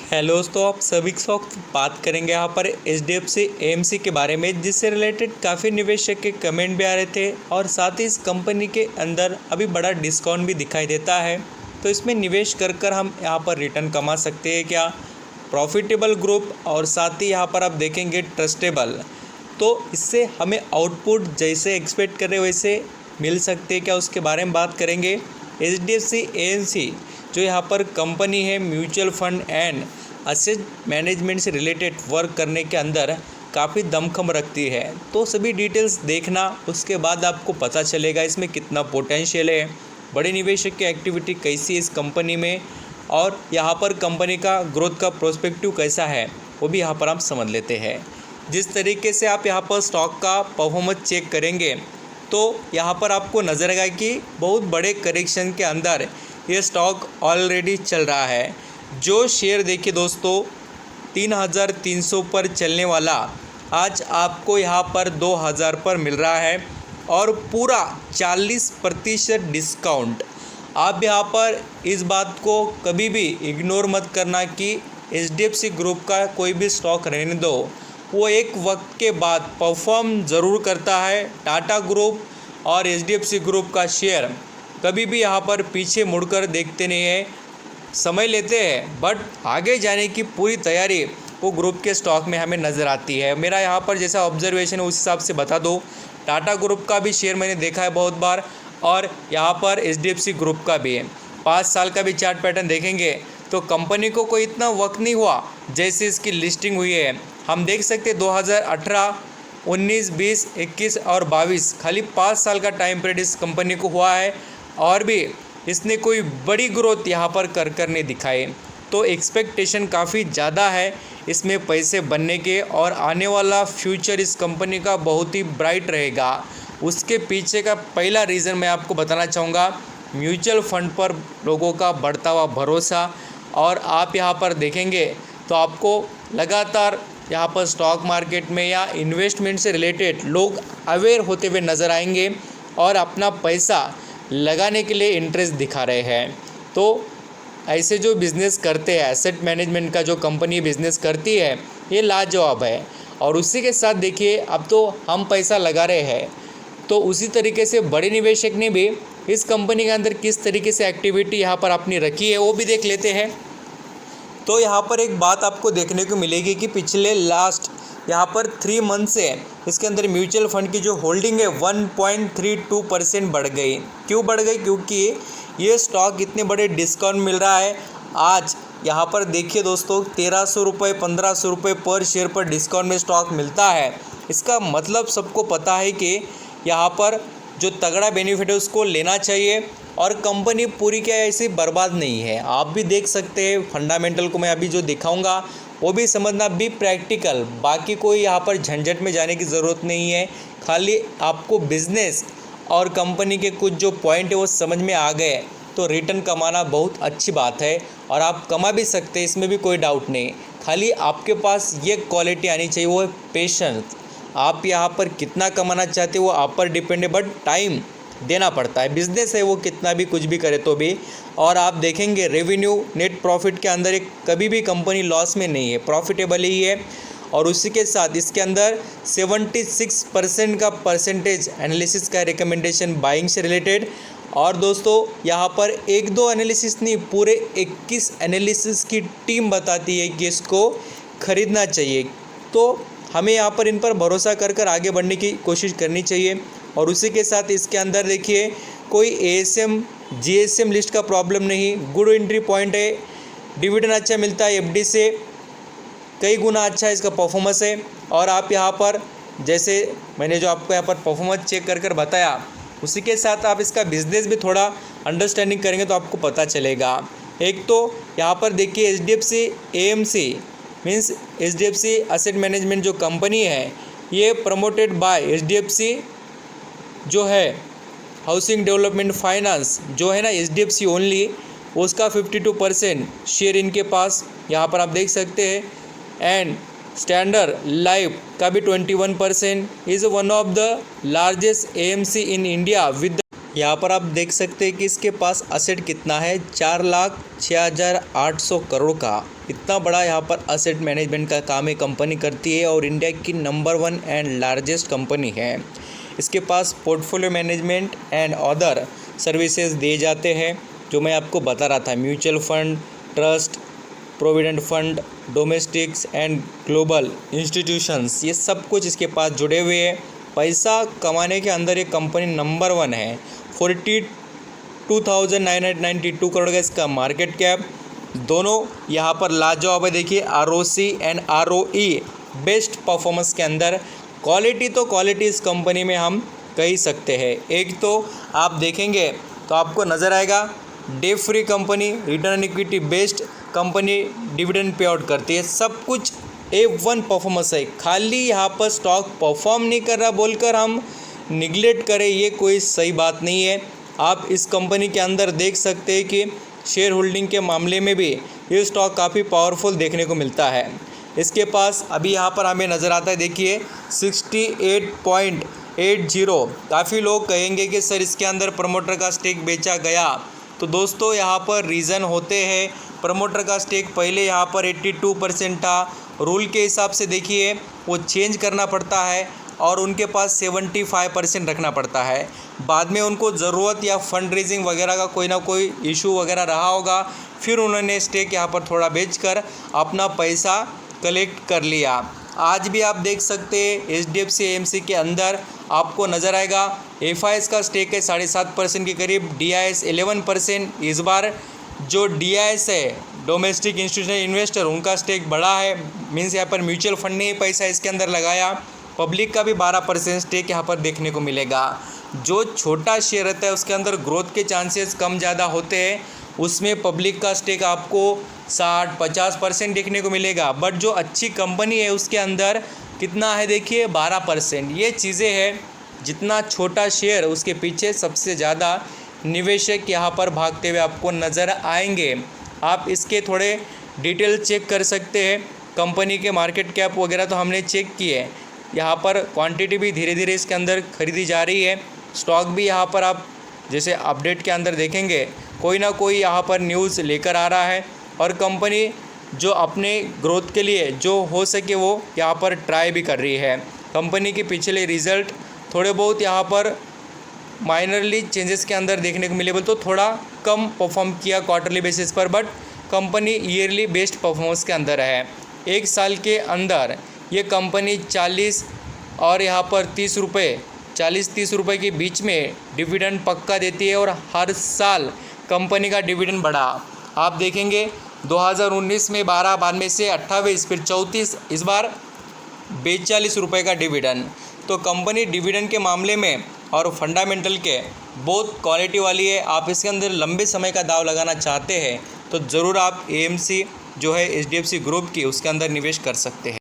Hello दोस्तों, आप सभी के साथ बात करेंगे यहाँ पर HDFC AMC के बारे में, जिससे रिलेटेड काफ़ी निवेशक के कमेंट भी आ रहे थे और साथ ही इस कंपनी के अंदर अभी बड़ा डिस्काउंट भी दिखाई देता है। तो इसमें निवेश कर हम यहाँ पर रिटर्न कमा सकते हैं क्या, प्रॉफिटेबल ग्रुप और साथ ही यहाँ पर आप देखेंगे ट्रस्टेबल। तो इससे हमें आउटपुट जैसे एक्सपेक्ट कर रहे वैसे मिल सकते हैं क्या, उसके बारे में बात करेंगे। HDFC AMC जो यहाँ पर कंपनी है, mutual fund and asset management से रिलेटेड वर्क करने के अंदर काफ़ी दमखम रखती है। तो सभी डिटेल्स देखना, उसके बाद आपको पता चलेगा इसमें कितना पोटेंशियल है, बड़े निवेशक की एक्टिविटी कैसी है इस कंपनी में, और यहाँ पर कंपनी का ग्रोथ का प्रोस्पेक्टिव कैसा है वो भी यहाँ पर आप समझ लेते हैं। जिस तरीके से आप यहाँ पर स्टॉक का परफॉर्मेंस चेक करेंगे तो यहाँ पर आपको नज़र आएगा कि बहुत बड़े करेक्शन के अंदर ये स्टॉक ऑलरेडी चल रहा है। जो शेयर देखिए दोस्तों 3300 पर चलने वाला आज आपको यहाँ पर 2000 पर मिल रहा है और पूरा 40% डिस्काउंट। आप यहाँ पर इस बात को कभी भी इग्नोर मत करना कि HDFC ग्रुप का कोई भी स्टॉक रहने दो, वो एक वक्त के बाद परफॉर्म ज़रूर करता है। टाटा ग्रुप और HDFC ग्रुप का शेयर कभी भी यहाँ पर पीछे मुड़कर देखते नहीं है, समय लेते हैं, बट आगे जाने की पूरी तैयारी वो ग्रुप के स्टॉक में हमें नज़र आती है। मेरा यहाँ पर जैसा ऑब्जर्वेशन है उस हिसाब से बता दो, टाटा ग्रुप का भी शेयर मैंने देखा है बहुत बार और यहाँ पर HDFC ग्रुप का भी है। 5 साल का भी चार्ट पैटर्न देखेंगे तो कंपनी को कोई इतना वक्त नहीं हुआ जैसे इसकी लिस्टिंग हुई है। हम देख सकते 2018, 19, 20, 21 और 22 खाली 5 साल का टाइम पीरियड इस कंपनी को हुआ है और भी इसने कोई बड़ी ग्रोथ यहाँ पर कर नहीं दिखाई। तो एक्सपेक्टेशन काफ़ी ज़्यादा है इसमें पैसे बनने के और आने वाला फ्यूचर इस कंपनी का बहुत ही ब्राइट रहेगा। उसके पीछे का पहला रीज़न मैं आपको बताना चाहूँगा, म्यूचुअल फंड पर लोगों का बढ़ता हुआ भरोसा। और आप यहाँ पर देखेंगे तो आपको लगातार यहाँ पर स्टॉक मार्केट में या इन्वेस्टमेंट से रिलेटेड लोग अवेयर होते हुए नज़र आएंगे और अपना पैसा लगाने के लिए इंटरेस्ट दिखा रहे हैं। तो ऐसे जो बिज़नेस करते हैं, एसेट मैनेजमेंट का जो कंपनी बिज़नेस करती है, ये लाजवाब है। और उसी के साथ देखिए अब तो हम पैसा लगा रहे हैं, तो उसी तरीके से बड़े निवेशक ने भी इस कंपनी के अंदर किस तरीके से एक्टिविटी यहाँ पर अपनी रखी है वो भी देख लेते हैं। तो यहाँ पर एक बात आपको देखने को मिलेगी कि पिछले लास्ट यहाँ पर 3 मंथ से इसके अंदर म्यूचुअल फंड की जो होल्डिंग है 1.32% बढ़ गई। क्यों बढ़ गई? क्योंकि ये स्टॉक इतने बड़े डिस्काउंट मिल रहा है। आज यहाँ पर देखिए दोस्तों 1300 रुपये, 1500 रुपये पर शेयर पर डिस्काउंट में स्टॉक मिलता है। इसका मतलब सबको पता है कि यहाँ पर जो तगड़ा बेनिफिट है उसको लेना चाहिए और कंपनी पूरी क्या ऐसी बर्बाद नहीं है। आप भी देख सकते हैं, फंडामेंटल को मैं अभी जो दिखाऊंगा वो भी समझना, भी प्रैक्टिकल, बाकी कोई यहाँ पर झंझट में जाने की ज़रूरत नहीं है। खाली आपको बिजनेस और कंपनी के कुछ जो पॉइंट है वो समझ में आ गए तो रिटर्न कमाना बहुत अच्छी बात है और आप कमा भी सकते हैं, इसमें भी कोई डाउट नहीं। खाली आपके पास ये क्वालिटी आनी चाहिए, वो है पेशेंस। आप यहाँ पर कितना कमाना चाहते हो वो आप पर डिपेंड है, बट टाइम देना पड़ता है। बिजनेस है वो कितना भी कुछ भी करे तो भी। और आप देखेंगे रेवेन्यू, नेट प्रॉफिट के अंदर एक कभी भी कंपनी लॉस में नहीं है, प्रॉफिटेबल ही है। और उसी के साथ इसके अंदर 76% का परसेंटेज एनालिसिस का रिकमेंडेशन बाइंग से रिलेटेड। और दोस्तों यहाँ पर 1-2 एनालिसिस नहीं, पूरे 21 एनालिसिस की टीम बताती है कि इसको खरीदना चाहिए। तो हमें यहाँ पर इन पर भरोसा कर आगे बढ़ने की कोशिश करनी चाहिए। और उसी के साथ इसके अंदर देखिए कोई ASM GSM लिस्ट का प्रॉब्लम नहीं, गुड एंट्री पॉइंट है, डिविडेंड अच्छा मिलता है, FD से कई गुना अच्छा इसका परफॉर्मेंस है। और आप यहाँ पर जैसे मैंने जो आपको यहाँ पर परफॉर्मेंस चेक कर बताया, उसी के साथ आप इसका बिजनेस भी थोड़ा अंडरस्टैंडिंग करेंगे तो आपको पता चलेगा। एक तो यहाँ पर देखिए HDFC AMC means HDFC asset management जो कंपनी है, ये प्रमोटेड बाय HDFC जो है हाउसिंग डेवलपमेंट फाइनेंस जो है ना HDFC ओनली, उसका 52% शेयर इनके पास यहाँ पर आप देख सकते हैं। एंड स्टैंडर्ड लाइफ का भी 21%। Is one of the largest AMC in India with यहाँ पर आप देख सकते हैं कि इसके पास असेट कितना है, 4,06,800 करोड़ का। इतना बड़ा यहाँ पर असेट मैनेजमेंट का काम ये कंपनी करती है और इंडिया की नंबर 1 एंड लार्जेस्ट कंपनी है। इसके पास portfolio management and other services दिए जाते हैं, जो मैं आपको बता रहा था, mutual fund, trust, provident fund, domestics and global institutions, ये सब कुछ इसके पास जुड़े हुए हैं। पैसा कमाने के अंदर ये कंपनी नंबर 1 है। 42,992 करोड़ का इसका मार्केट कैप। दोनों यहाँ पर लाजवाब है। देखिए ROC and ROE best performance के अंदर। क्वालिटी तो क्वालिटी इस कंपनी में हम कह ही सकते हैं। एक तो आप देखेंगे तो आपको नज़र आएगा day free company, return equity based company, dividend pay out करती है, सब कुछ A1 परफॉर्मेंस है। खाली यहाँ पर स्टॉक परफॉर्म नहीं कर रहा बोलकर हम निगलेक्ट करें, ये कोई सही बात नहीं है। आप इस कंपनी के अंदर देख सकते हैं कि शेयर होल्डिंग के मामले में भी ये स्टॉक काफ़ी पावरफुल देखने को मिलता है। इसके पास अभी यहाँ पर हमें नज़र आता है, देखिए 68.80। काफ़ी लोग कहेंगे कि सर इसके अंदर प्रमोटर का स्टेक बेचा गया, तो दोस्तों यहाँ पर रीज़न होते हैं। प्रमोटर का स्टेक पहले यहाँ पर 82% था, रूल के हिसाब से देखिए वो चेंज करना पड़ता है और उनके पास 75% रखना पड़ता है। बाद में उनको ज़रूरत या फंड रेजिंग वगैरह का कोई ना कोई इशू वगैरह रहा होगा, फिर उन्होंने स्टेक यहाँ पर थोड़ा बेचकर अपना पैसा कलेक्ट कर लिया। आज भी आप देख सकते हैं HDFC AMC के अंदर आपको नज़र आएगा FIS का स्टेक है 7.5% के करीब, DIS 11%। इस बार जो DIS है, डोमेस्टिक इंस्टीट्यूशनल इन्वेस्टर, उनका स्टेक बढ़ा है, मीन्स यहाँ पर म्यूचुअल फंड ने पैसा इसके अंदर लगाया। पब्लिक का भी 12% स्टेक यहाँ पर देखने को मिलेगा। जो छोटा शेयर रहता है उसके अंदर ग्रोथ के चांसेस कम ज़्यादा होते हैं, उसमें पब्लिक का स्टेक आपको 60-50% देखने को मिलेगा। बट जो अच्छी कंपनी है उसके अंदर कितना है, देखिए 12%। ये चीज़ें हैं, जितना छोटा शेयर उसके पीछे सबसे ज़्यादा निवेशक यहाँ पर भागते हुए आपको नज़र आएंगे। आप इसके थोड़े डिटेल चेक कर सकते हैं। कंपनी के मार्केट कैप वगैरह तो हमने चेक किए, यहाँ पर क्वांटिटी भी धीरे धीरे इसके अंदर खरीदी जा रही है। स्टॉक भी यहाँ पर आप जैसे अपडेट के अंदर देखेंगे, कोई ना कोई यहाँ पर न्यूज़ लेकर आ रहा है और कंपनी जो अपने ग्रोथ के लिए जो हो सके वो यहाँ पर ट्राई भी कर रही है। कंपनी के पिछले रिज़ल्ट थोड़े बहुत यहाँ पर माइनरली चेंजेस के अंदर देखने को मिले, बोल तो थोड़ा कम परफॉर्म किया क्वार्टरली बेसिस पर, but company yearly best performance के अंदर है। एक साल के अंदर ये कंपनी 40 और यहाँ पर 30 रुपये, 40-30 रुपये के बीच में डिविडेंड पक्का देती है और हर साल कंपनी का डिविडेंड बढ़ा। आप देखेंगे 2019 में 12, बाद में से 28, फिर 34, इस बार 42 रुपये का डिविडेंड। तो कंपनी डिविडेंड के मामले में और फंडामेंटल के बहुत क्वालिटी वाली है। आप इसके अंदर लंबे समय का दाव लगाना चाहते हैं तो ज़रूर आप AMC जो है HDFC ग्रुप की, उसके अंदर निवेश कर सकते हैं।